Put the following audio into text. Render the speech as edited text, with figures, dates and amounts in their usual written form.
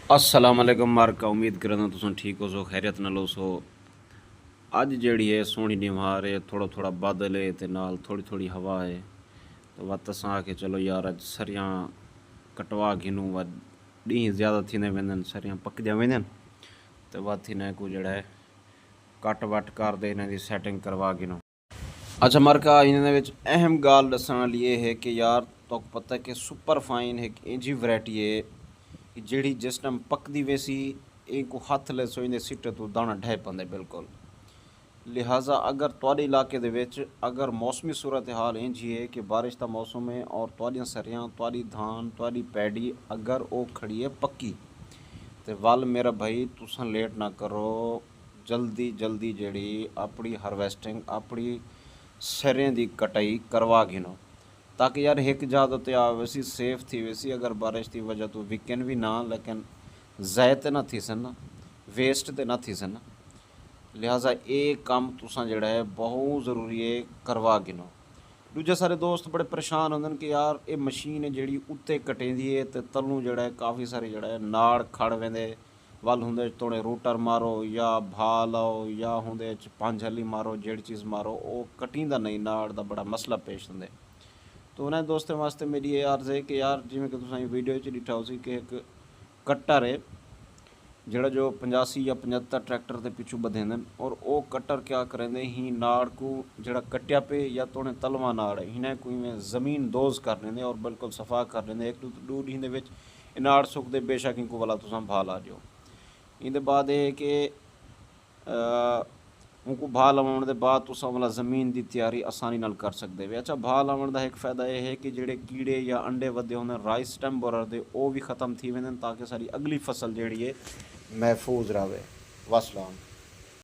अस्सलाम वालेकुम मार्का उम्मीद करना तुम ठीक हो सो खैरियत नाल हो सो। अज जी है सोहनी निवार है, थोड़ा थोड़ा बादल है तो नाल थोड़ी थोड़ी हवा है। तो वत अस आके चलो यार अज सरियां कटवा गिनूँ व डी ज़्यादा थी वेंदन सरियां पकदियां वेंदन तो वत इन्हें को जड़ा है कट वट कर दे इन्हें दी सैटिंग करवा गिनूँ। अच्छा मार्का इन्हें अहम गाल दसन वाली ये है कि यार तो पता है कि सुपर फाइन है इंजी वैरायटी है कि जिहड़ी जिस टाइम पकदी वैसी एक हथ ले सोइंदे सिट तो दाना ढह पांदे बिल्कुल। लिहाजा अगर तुहाडे इलाके दे विच अगर मौसमी सूरत हाल इंज ही है कि बारिश का मौसम है और तुहाडियां सरियां तुहाडी धान तुहाडी पैडी अगर वो खड़ी है पक्की तो वल मेरा भाई तुसां लेट ना करो, जल्दी जल्दी जिहड़ी अपनी हारवैसटिंग अपनी सरें की कटाई करवा गिनो ताकि यार एक ज़्यादा तो आ वैसी सेफ थी वैसी अगर बारिश की वजह तो विकन भी ना लेकिन ज़ाय तो ना थी सन वेस्ट तो ना थी सन। लिहाजा ये काम तुसा जड़ा है बहुत ज़रूरी है करवा गिनो। दूजे सारे दोस्त बड़े परेशान होंगे कि यार ये मशीन है जी उत्ते कटेंदी है तो तलों जड़ा है काफ़ी सारे जड़ा है नाड़ खड़ वेंदे वल होंदे थोड़े रूटर मारो या भा लाओ या होंदे पंज हली मारो जेड़ी चीज़ मारो वो कटींदा नहीं नाड़ का बड़ा मसला पेश होंदे। तो उन्हें दोस्तों वास्ते मेरी ये अर्ज़ है कि यार जिमें कि तुसां वीडियो च दिखा सी कि एक कट्टर है जोड़ा जो 85 या 75 ट्रैक्टर के पिछू बधेंदन और वो कट्टर क्या करेंदे ही नाड़ को जड़ा कट्टिया पे या तो उन्हें तलवा नाड़ है इन्हें कोई में ज़मीन दोज कर लेंदे और बिल्कुल सफा कर लेंदे एक दूर ही नाड़ सुकते बेशक इनको वाला तुसां भा ला जो। इहदे बाद ये कि उनको भा लाने के बाद तुसां वाला ज़मीन की तैयारी आसानी नाल कर सकते हो। अच्छा भा लाने का एक फ़ायदा यह है कि जोड़े कीड़े या अंडे वधे होंगे राइस स्टैम बोरर दे वो भी ख़त्म थी वेंदे ताकि सारी अगली फसल जी है महफूज रहे। वसलाम।